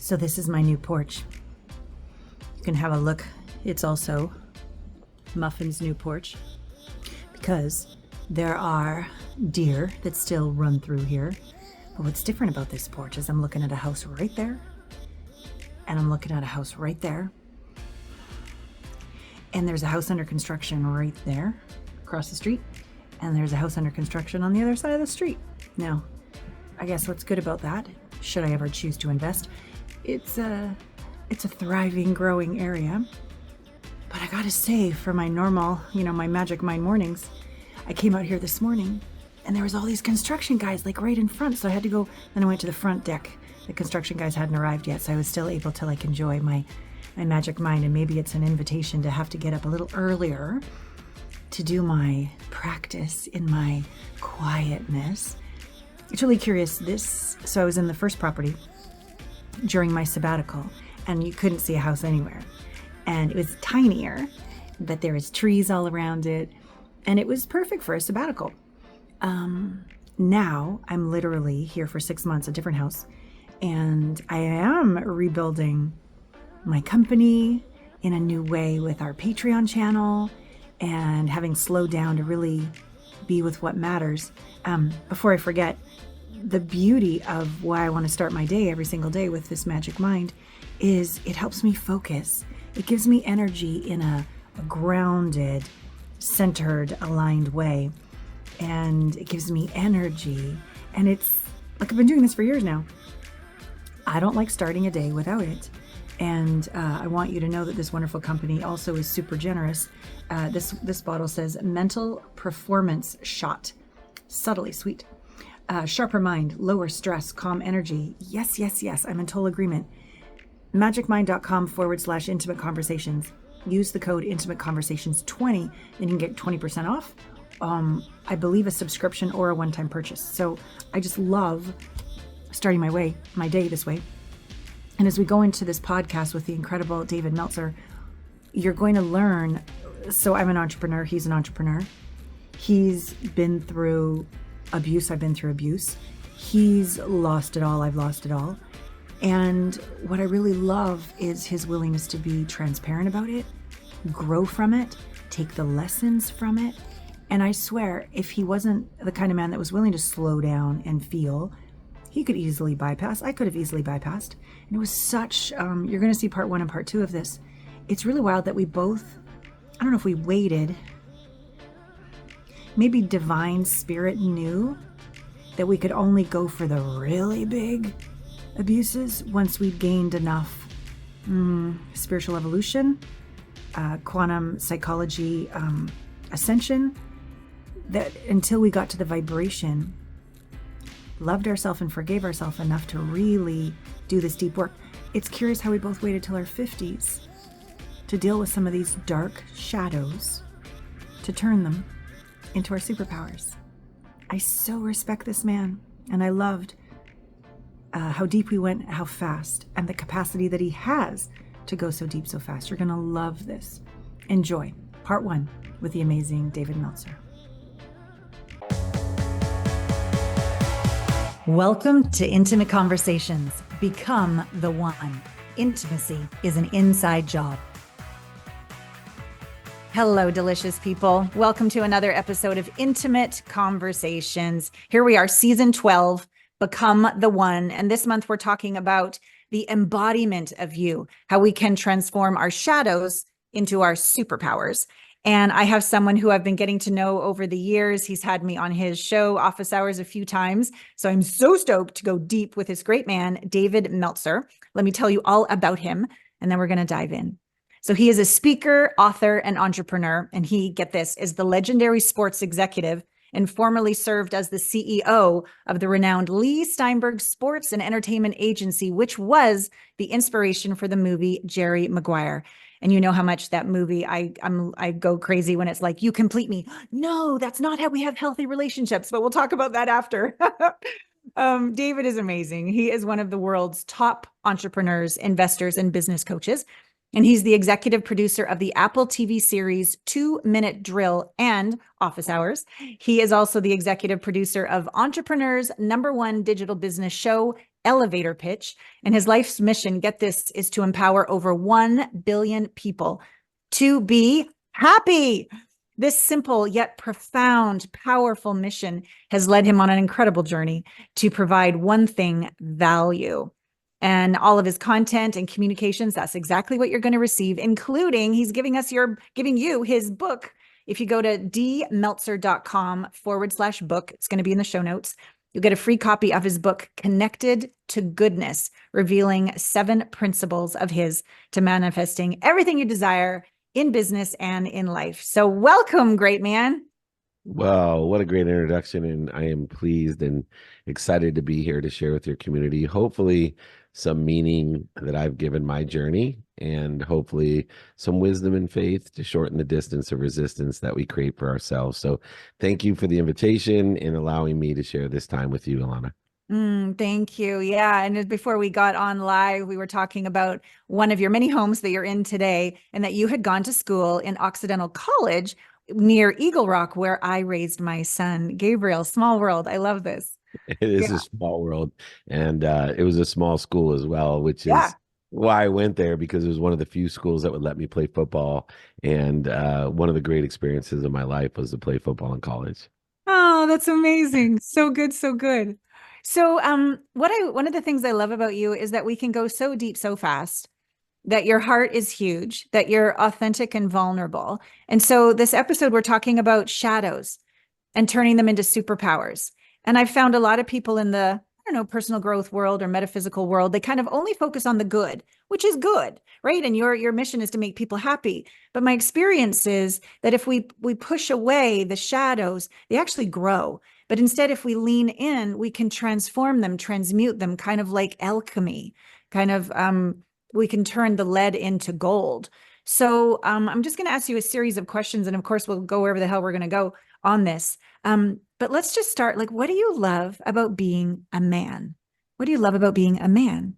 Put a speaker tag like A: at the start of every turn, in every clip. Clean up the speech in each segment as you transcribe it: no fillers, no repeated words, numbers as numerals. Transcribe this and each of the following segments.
A: So this is my new porch. You can have a look. It's also Muffin's new porch because there are deer that still run through here. But what's different about this porch is I'm looking at a house right there, and I'm looking at a house right there, and there's a house under construction right there across the street, and there's a house under construction on the other side of the street. Now, I guess what's good about that, should I ever choose to invest, it's a thriving, growing area. But I gotta say, for my normal, my Magic Mind mornings, I came out here this morning and there was all these construction guys like right in front. So I had to go, then I went to the front deck. The construction guys hadn't arrived yet, so I was still able to enjoy my Magic Mind. And maybe it's an invitation to have to get up a little earlier to do my practice in my quietness. It's really curious. So I was in the first property during my sabbatical, and you couldn't see a house anywhere. And it was tinier, but there was trees all around it, and it was perfect for a sabbatical. Now I'm literally here for 6 months, a different house, and I am rebuilding my company in a new way with our Patreon channel and having slowed down to really be with what matters. Before I forget, the beauty of why I want to start my day every single day with this Magic Mind is it helps me focus. It gives me energy in a grounded, centered, aligned way. And it gives me energy. And it's like I've been doing this for years now. I don't like starting a day without it. And I want you to know that this wonderful company also is super generous. This bottle says Mental Performance Shot. Subtly sweet. Sharper mind, lower stress, calm energy. Yes, yes, yes. I'm in total agreement. magicmind.com/intimate conversations. Use the code intimate conversations 20 and you can get 20% off. I believe a subscription or a one-time purchase. So I just love starting my day this way. And as we go into this podcast with the incredible David Meltzer, you're going to learn. So I'm an entrepreneur. He's an entrepreneur. He's been through abuse. I've been through abuse. He's lost it all. I've lost it all. And what I really love is his willingness to be transparent about it, grow from it, take the lessons from it. And I swear, if he wasn't the kind of man that was willing to slow down and feel, he could easily bypass. I could have easily bypassed. And it was such, you're going to see part 1 and part 2 of this. It's really wild that we both, I don't know if we waited, maybe divine spirit knew that we could only go for the really big abuses once we'd gained enough spiritual evolution, quantum psychology ascension, that until we got to the vibration, loved ourselves and forgave ourselves enough to really do this deep work. It's curious how we both waited till our 50s to deal with some of these dark shadows, to turn them into our superpowers. I so respect this man, and I loved how deep we went, how fast, and the capacity that he has to go so deep so fast. You're going to love this. Enjoy part 1 with the amazing David Meltzer. Welcome to Intimate Conversations. Become the one. Intimacy is an inside job. Hello, delicious people. Welcome to another episode of Intimate Conversations. Here we are, season 12, Become the One. And this month we're talking about the embodiment of you, how we can transform our shadows into our superpowers. And I have someone who I've been getting to know over the years. He's had me on his show, Office Hours, a few times. So I'm so stoked to go deep with this great man, David Meltzer. Let me tell you all about him, and then we're going to dive in. So he is a speaker, author, and entrepreneur. And he, get this, is the legendary sports executive and formerly served as the CEO of the renowned Lee Steinberg Sports and Entertainment Agency, which was the inspiration for the movie Jerry Maguire. And you know how much that movie, I go crazy when it's like, you complete me. No, that's not how we have healthy relationships, but we'll talk about that after. David is amazing. He is one of the world's top entrepreneurs, investors, and business coaches. And he's the executive producer of the Apple TV series 2 Minute Drill and Office Hours. He is also the executive producer of Entrepreneur's #1 digital business show, elevator pitch. And his life's mission, get this, is to empower over 1 billion people to be happy. This simple yet profound, powerful mission has led him on an incredible journey to provide one thing: value. And all of his content and communications, that's exactly what you're going to receive, including he's giving you his book. If you go to dmeltzer.com/book, it's going to be in the show notes. You'll get a free copy of his book, Connected to Goodness, revealing 7 principles of his to manifesting everything you desire in business and in life. So welcome, great man.
B: Well, what a great introduction. And I am pleased and excited to be here to share with your community, hopefully, some meaning that I've given my journey, and hopefully some wisdom and faith to shorten the distance of resistance that we create for ourselves. So thank you for the invitation and allowing me to share this time with you, Allana.
A: Thank you. Yeah. And before we got on live, we were talking about one of your many homes that you're in today, and that you had gone to school in Occidental College near Eagle Rock, where I raised my son, Gabriel. Small world. I love this.
B: It
A: Yeah.
B: is a small world, and it was a small school as well, which
A: Yeah.
B: is why I went there, because it was one of the few schools that would let me play football. And one of the great experiences of my life was to play football in college.
A: Oh, that's amazing. So good, so good. So, one of the things I love about you is that we can go so deep so fast, that your heart is huge, that you're authentic and vulnerable. And so this episode, we're talking about shadows and turning them into superpowers. And I've found a lot of people in the, I don't know, personal growth world or metaphysical world, they kind of only focus on the good, which is good, right? And your mission is to make people happy. But my experience is that if we push away the shadows, they actually grow. But instead, if we lean in, we can transform them, transmute them, kind of like alchemy, kind of we can turn the lead into gold. So I'm just going to ask you a series of questions, and of course, we'll go wherever the hell we're going to go on this. But let's just start. Like, what do you love about being a man? What do you love about being a man?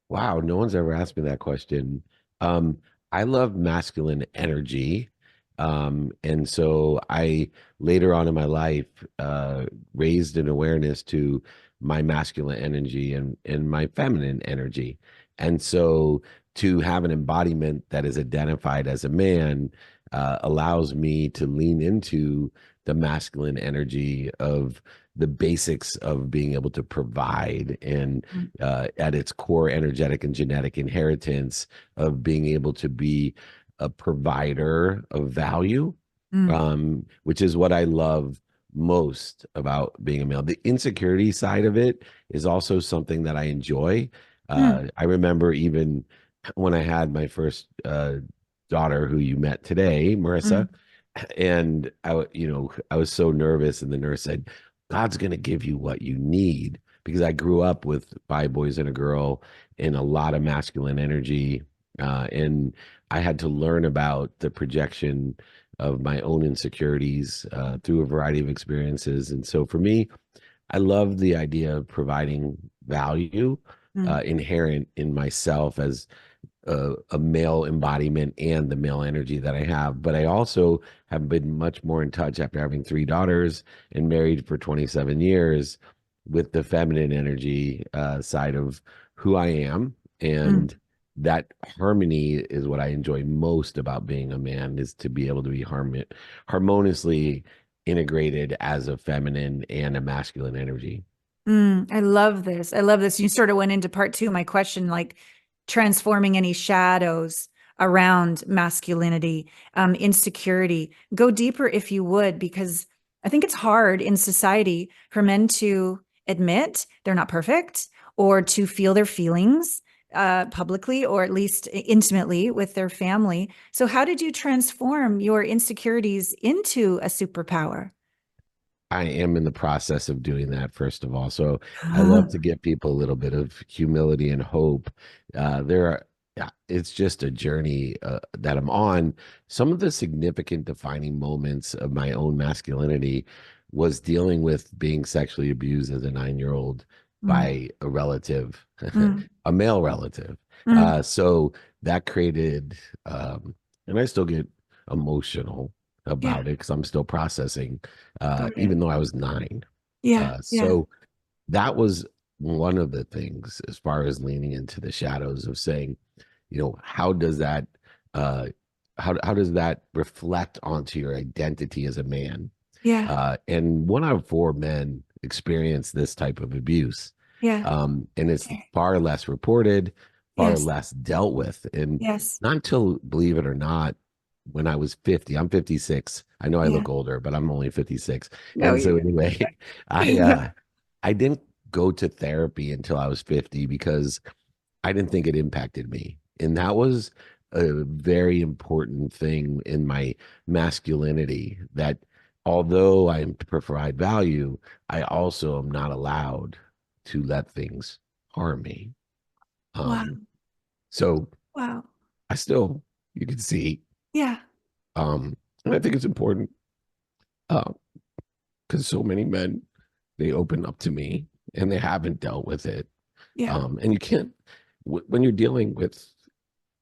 B: Wow, no one's ever asked me that question. Um, I love masculine energy. And so I later on in my life raised an awareness to my masculine energy and my feminine energy. And so to have an embodiment that is identified as a man allows me to lean into the masculine energy of the basics of being able to provide, and at its core energetic and genetic inheritance of being able to be a provider of value,
A: Mm,
B: which is what I love most about being a male. The insecurity side of it is also something that I enjoy.
A: mm,
B: I remember even when I had my first daughter, who you met today, Marissa,
A: mm,
B: and I was so nervous, and the nurse said, "God's going to give you what you need," because I grew up with 5 boys and a girl and a lot of masculine energy, and I had to learn about the projection of my own insecurities through a variety of experiences. And so for me, I love the idea of providing value
A: mm,
B: inherent in myself as a male embodiment and the male energy that I have. But I also have been much more in touch after having 3 daughters and married for 27 years with the feminine energy side of who I am.
A: mm.
B: And that harmony is what I enjoy most about being a man, is to be able to be harmoniously integrated as a feminine and a masculine energy.
A: I love this. I love this. You sort of went into part two of my question, like transforming any shadows around masculinity, insecurity. Go deeper if you would, because I think it's hard in society for men to admit they're not perfect, or to feel their feelings publicly, or at least intimately with their family. So, how did you transform your insecurities into a superpower?
B: I am in the process of doing that, first of all. So I love to give people a little bit of humility and hope. There are, yeah, it's just a journey that I'm on. Some of the significant defining moments of my own masculinity was dealing with being sexually abused as a 9-year-old
A: Mm,
B: by a relative,
A: mm,
B: a male relative.
A: mm.
B: So that created, and I still get emotional
A: Yeah,
B: about it because I'm still processing
A: got it.
B: even though I was 9.
A: Yeah, yeah.
B: So that was one of the things as far as leaning into the shadows of saying, how does that uh how does that reflect onto your identity as a man?
A: Yeah.
B: And 1 out of 4 men experience this type of abuse.
A: Yeah.
B: And it's
A: Okay.
B: far less reported, far
A: Yes.
B: less dealt with. And
A: Yes.
B: not until, believe it or not, when I was 50, I'm 56. I know I
A: Yeah.
B: look older, but I'm only 56.
A: No,
B: And so
A: you.
B: anyway, I
A: Yeah.
B: uh I didn't go to therapy until I was 50 because I didn't think it impacted me. And that was a very important thing in my masculinity that although I am to provide value, I also am not allowed to let things harm me.
A: Wow.
B: Um, so
A: Wow.
B: I still, you can see,
A: Yeah.
B: and I think it's important because so many men, they open up to me and they haven't dealt with it.
A: Yeah.
B: And you can't, when you're dealing with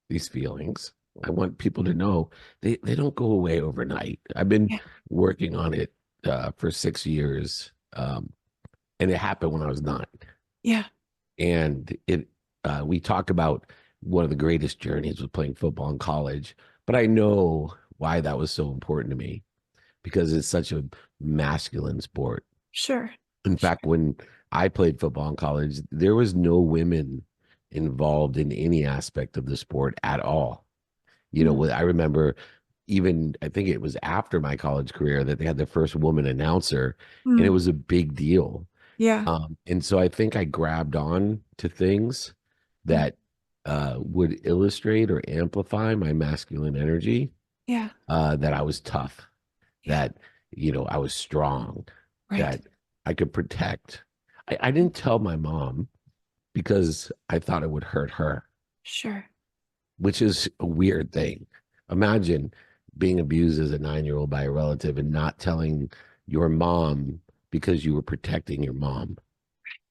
B: these feelings. I want people to know they don't go away overnight. I've been
A: Yeah.
B: working on it for 6 years, and it happened when I was 9.
A: Yeah.
B: And we talk about one of the greatest journeys was playing football in college, but I know why that was so important to me because it's such a masculine sport.
A: Sure.
B: In
A: Sure.
B: fact, when I played football in college, there was no women involved in any aspect of the sport at all.
A: Mm.
B: I remember even I think it was after my college career that they had their first woman announcer, and it
A: Mm.
B: was a big deal.
A: Yeah.
B: And so I think I grabbed on to things
A: Mm.
B: that would illustrate or amplify my masculine energy,
A: Yeah.
B: that I was tough,
A: Yeah.
B: that, I was strong,
A: Right.
B: that I could protect. I didn't tell my mom because I thought it would hurt her,
A: Sure.
B: which is a weird thing. Imagine being abused as a 9-year-old by a relative and not telling your mom because you were protecting your mom.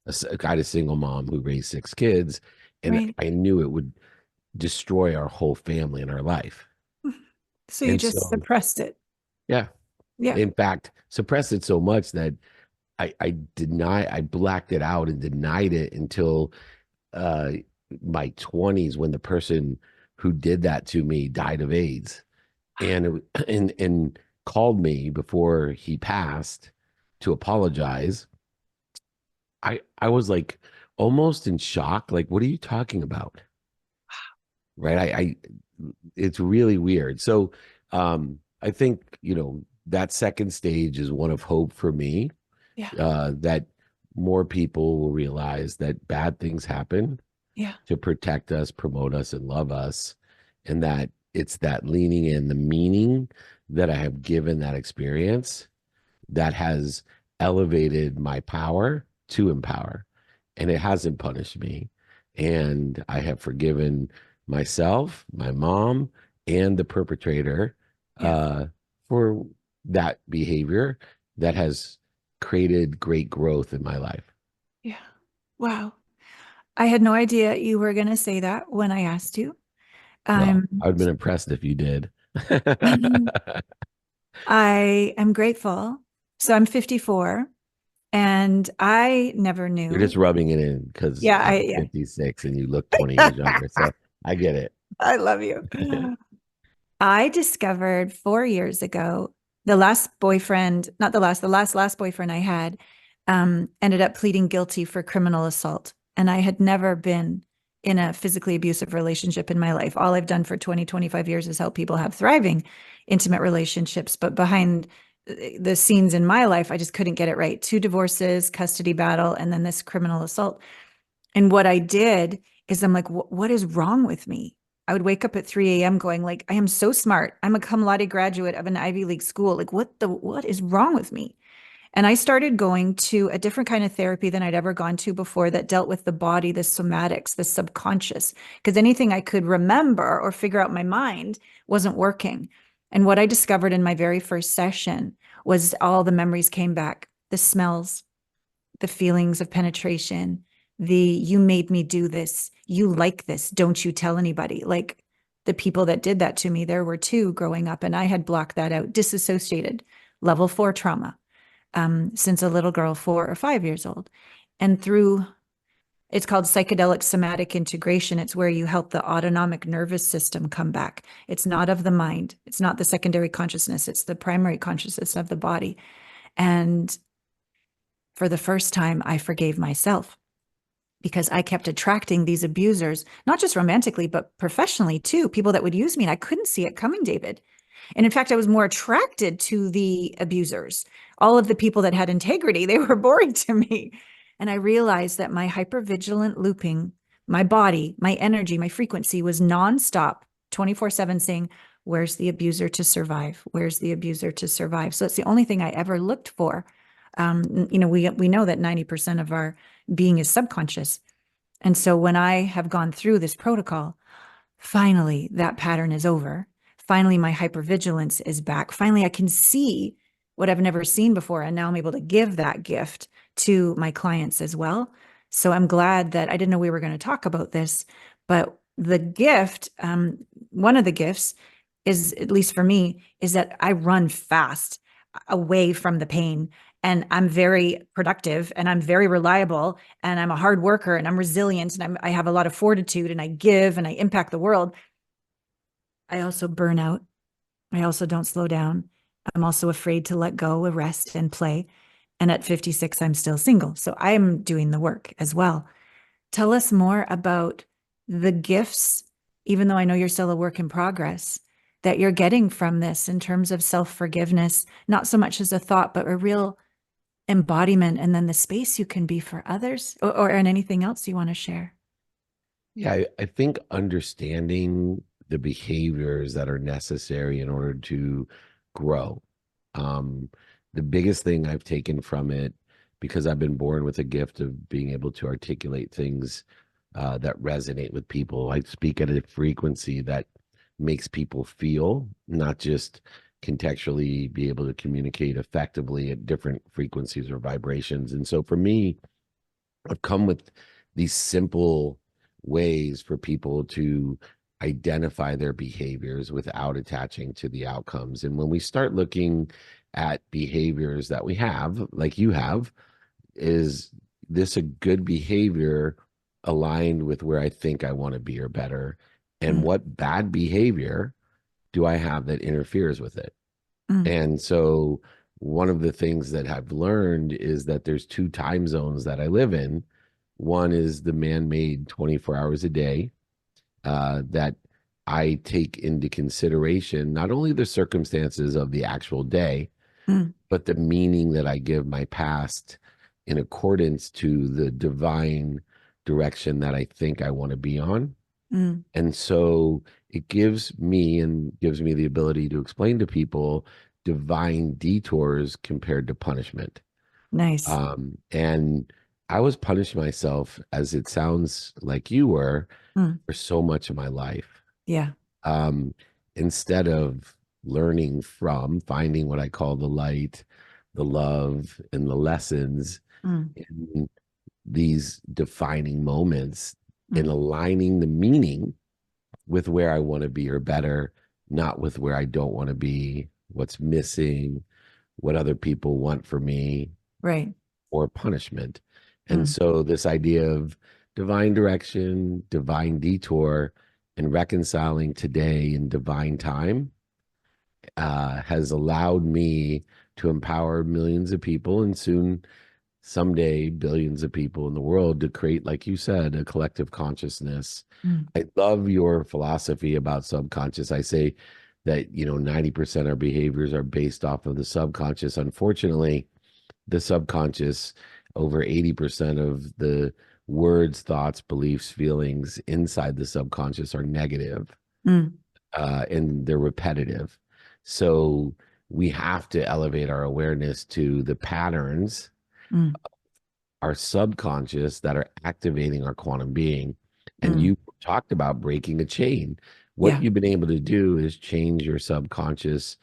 B: I had a single mom who raised 6 kids, and
A: Right.
B: I knew it would destroy our whole family and our life.
A: So you
B: And
A: just
B: so,
A: suppressed it.
B: yeah,
A: Yeah.
B: in fact, suppressed it so much that I blacked it out and denied it until uh, my 20s when the person who did that to me died of AIDS and called me before he passed to apologize. I was like almost in shock. Like, what are you talking about? Right? I it's really weird. So I think, that second stage is one of hope for me,
A: Yeah.
B: that more people will realize that bad things happen
A: Yeah.
B: to protect us, promote us, and love us. And that it's that leaning in the meaning that I have given that experience that has elevated my power to empower. And it hasn't punished me. And I have forgiven myself, my mom, and the perpetrator
A: Yeah.
B: uh, for that behavior that has created great growth in my life.
A: Yeah. Wow. I had no idea you were going to say that when I asked you.
B: Well,
A: I'm
B: I would have been impressed if you did.
A: I am grateful. So I'm 54 and I never
B: You're just
A: knew.
B: rubbing it in because
A: Yeah,
B: I'm
A: yeah.
B: 56 and you look 20 years younger. So I get it.
A: I love you. I discovered 4 years ago the last boyfriend, not the last boyfriend I had, ended up pleading guilty for criminal assault. And I had never been in a physically abusive relationship in my life. All I've done for 20, 25 years is help people have thriving intimate relationships. But behind the scenes in my life, I just couldn't get it right. 2 divorces, custody battle, and then this criminal assault. And what I did is I'm like, what is wrong with me? I would wake up at 3 a.m. going like, I am so smart. I'm a cum laude graduate of an Ivy League school. Like what is wrong with me? And I started going to a different kind of therapy than I'd ever gone to before that dealt with the body, the somatics, the subconscious, because anything I could remember or figure out in my mind wasn't working. And what I discovered in my very first session was all the memories came back, the smells, the feelings of penetration, the you made me do this, you like this, don't you tell anybody. Like the people that did that to me, there were 2 growing up, and I had blocked that out, disassociated, level 4 trauma since a little girl, 4 or 5 years old. And through It's called psychedelic somatic integration. It's where you help the autonomic nervous system come back. It's not of the mind. It's not the secondary consciousness. It's the primary consciousness of the body. And for the first time, I forgave myself because I kept attracting these abusers, not just romantically, but professionally too, people that would use me. And I couldn't see it coming, David. And in fact, I was more attracted to the abusers. All of the people that had integrity, they were boring to me. And I realized that my hypervigilant looping, my body, my energy, my frequency was nonstop, 24/7 saying, where's the abuser to survive? Where's the abuser to survive? So it's the only thing I ever looked for. We know that 90% of our being is subconscious. And so when I have gone through this protocol, finally that pattern is over. Finally, my hypervigilance is back. Finally, I can see what I've never seen before. And now I'm able to give that gift to my clients as well. So I'm glad that I didn't know we were going to talk about this, but the gift, one of the gifts is, at least for me, is that I run fast away from the pain. And I'm very productive and I'm very reliable and I'm a hard worker and I'm resilient and I have a lot of fortitude and I give and I impact the world. I also burn out. I also don't slow down. I'm also afraid to let go, rest, and play. And at 56, I'm still single. So I am doing the work as well. Tell us more about the gifts, even though I know you're still a work in progress, that you're getting from this in terms of self-forgiveness, not so much as a thought, but a real embodiment, and then the space you can be for others, or and anything else you want to share.
B: Yeah, I think understanding the behaviors that are necessary in order to grow. Um, the biggest thing I've taken from it, because I've been born with a gift of being able to articulate things that resonate with people. I speak at a frequency that makes people feel, not just contextually be able to communicate effectively at different frequencies or vibrations. And so for me, I've come with these simple ways for people to identify their behaviors without attaching to the outcomes. And when we start looking at behaviors that we have, like you have, is this a good behavior aligned with where I think I want to be or better? And
A: Mm,
B: what bad behavior do I have that interferes with it?
A: mm,
B: And so one of the things that I've learned is that there's two time zones that I live in. One is the man-made 24 hours a day that I take into consideration not only the circumstances of the actual day,
A: mm,
B: but the meaning that I give my past in accordance to the divine direction that I think I want to be on.
A: mm.
B: And so it gives me the ability to explain to people divine detours compared to punishment.
A: Nice.
B: And I was punishing myself, as it sounds like you were,
A: Mm,
B: for so much of my life.
A: yeah.
B: Um, Instead of learning from finding what I call the light, the love, and the lessons
A: Mm,
B: in these defining moments, in
A: mm,
B: aligning the meaning with where I want to be or better, not with where I don't want to be, what's missing, what other people want for me,
A: right.
B: or punishment. And
A: Mm,
B: so, this idea of divine direction, divine detour, and reconciling today in divine time has allowed me to empower millions of people and soon someday billions of people in the world to create, like you said, a collective consciousness.
A: mm,
B: I love your philosophy about subconscious. I say that, 90% of our behaviors are based off of the subconscious. Unfortunately, the subconscious, over 80% of the words, thoughts, beliefs, feelings inside the subconscious are negative,
A: mm,
B: and they're repetitive. So we have to elevate our awareness to the patterns,
A: mm,
B: our subconscious, that are activating our quantum being. And
A: mm.
B: you talked about breaking a chain. What
A: Yeah.
B: you've been able to do is change your subconscious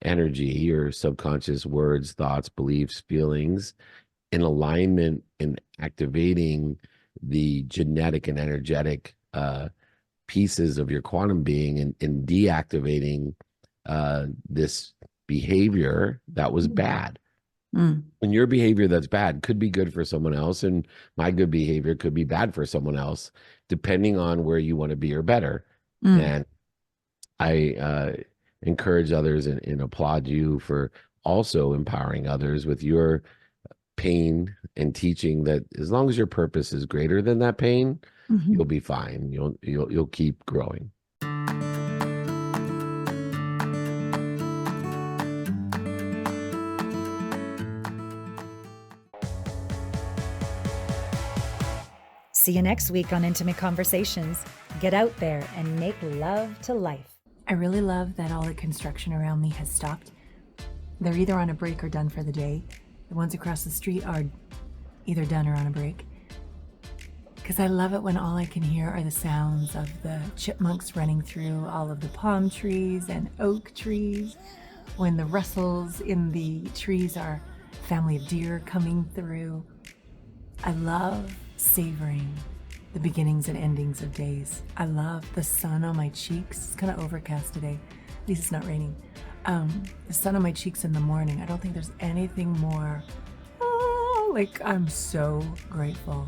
B: energy, your subconscious words, thoughts, beliefs, feelings in alignment and activating the genetic and energetic pieces of your quantum being, and deactivating this behavior that was
A: Mm,
B: bad. And your behavior that's bad could be good for someone else, and my good behavior could be bad for someone else, depending on where you want to be or better.
A: Mm.
B: And I encourage others and applaud you for also empowering others with your pain and teaching that as long as your purpose is greater than that pain,
A: Mhm.
B: you'll be fine. You'll keep growing.
A: See you next week on Intimate Conversations. Get out there and make love to life. I really love that all the construction around me has stopped. They're either on a break or done for the day. The ones across the street are either done or on a break. Because I love it when all I can hear are the sounds of the chipmunks running through all of the palm trees and oak trees. When the rustles in the trees are a family of deer coming through. I love savoring the beginnings and endings of days. I love the sun on my cheeks. It's kind of overcast today. At least it's not raining. The sun on my cheeks in the morning. I don't think there's anything more, like I'm so grateful.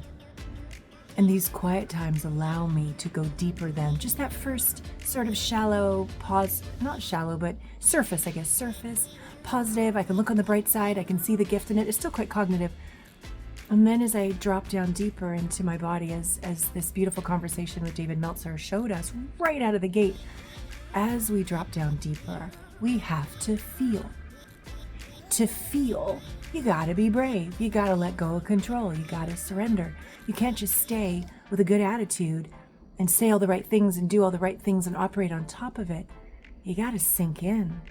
A: And these quiet times allow me to go deeper than just that first sort of shallow pause, not shallow, but surface, I guess, surface, positive. I can look on the bright side. I can see the gift in it. It's still quite cognitive. And then as I drop down deeper into my body, as this beautiful conversation with David Meltzer showed us right out of the gate, as we drop down deeper, we have to feel. To feel, you gotta be brave. You gotta let go of control. You gotta surrender. You can't just stay with a good attitude and say all the right things and do all the right things and operate on top of it. You gotta sink in.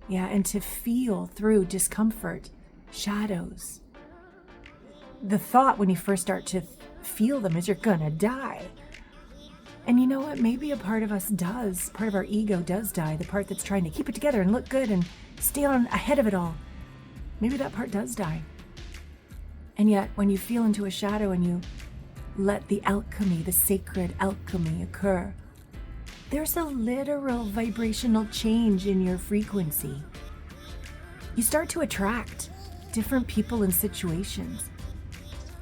A: Yeah, and to feel through discomfort, shadows. The thought when you first start to feel them is you're gonna die. And you know what? Maybe a part of us does. Part of our ego does die. The part that's trying to keep it together and look good and stay on ahead of it all. Maybe that part does die. And yet, when you feel into a shadow and you let the alchemy, the sacred alchemy occur, there's a literal vibrational change in your frequency. You start to attract different people and situations.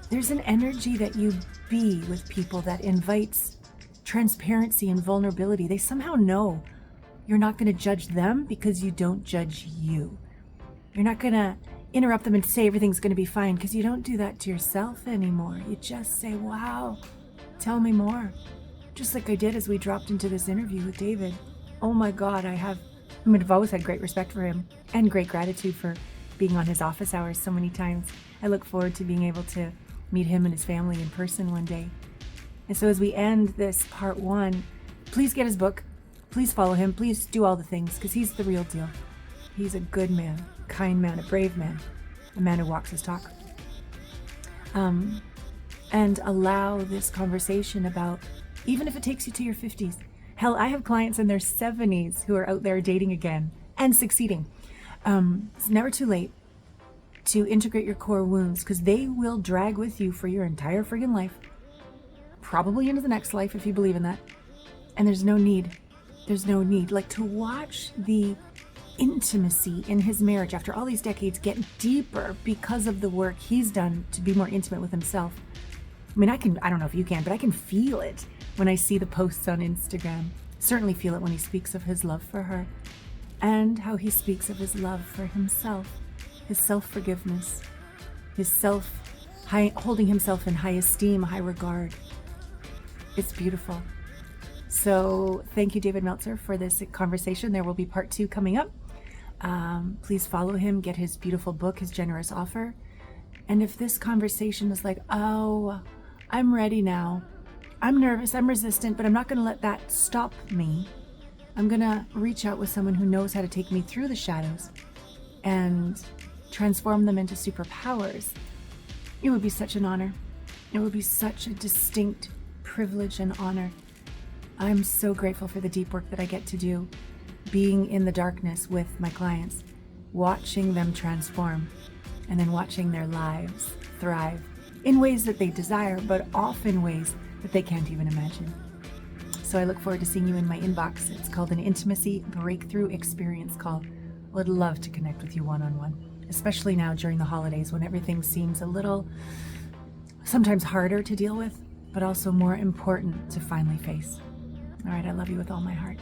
A: There's an energy that you be with people that invites transparency and vulnerability. They somehow know you're not going to judge them because you don't judge you. You're not going to interrupt them and say everything's going to be fine because you don't do that to yourself anymore. You just say, wow, tell me more. Just like I did as we dropped into this interview with David. Oh my God, I've always had great respect for him and great gratitude for being on his office hours so many times. I look forward to being able to meet him and his family in person one day. And so as we end this part 1, please get his book. Please follow him. Please do all the things because he's the real deal. He's a good man, kind man, a brave man, a man who walks his talk. And allow this conversation about, even if it takes you to your 50s. Hell, I have clients in their 70s who are out there dating again and succeeding. It's never too late to integrate your core wounds because they will drag with you for your entire friggin' life, probably into the next life if you believe in that. And there's no need, like to watch the intimacy in his marriage after all these decades get deeper because of the work he's done to be more intimate with himself. I mean, I don't know if you can, but I can feel it when I see the posts on Instagram. Certainly feel it when he speaks of his love for her and how he speaks of his love for himself. His self-forgiveness, his holding himself in high esteem, high regard. It's beautiful. So thank you, David Meltzer, for this conversation. There will be part 2 coming up. Please follow him, get his beautiful book, his generous offer. And if this conversation is like, oh, I'm ready now. I'm nervous, I'm resistant, but I'm not going to let that stop me. I'm going to reach out with someone who knows how to take me through the shadows and transform them into superpowers. It would be such an honor. It would be such a distinct privilege and honor. I'm so grateful for the deep work that I get to do, being in the darkness with my clients, watching them transform, and then watching their lives thrive in ways that they desire, but often ways that they can't even imagine. So I look forward to seeing you in my inbox. It's called an Intimacy Breakthrough Experience Call. Would love to connect with you one-on-one. especially now during the holidays when everything seems a little, sometimes harder to deal with, but also more important to finally face. All right, I love you with all my heart.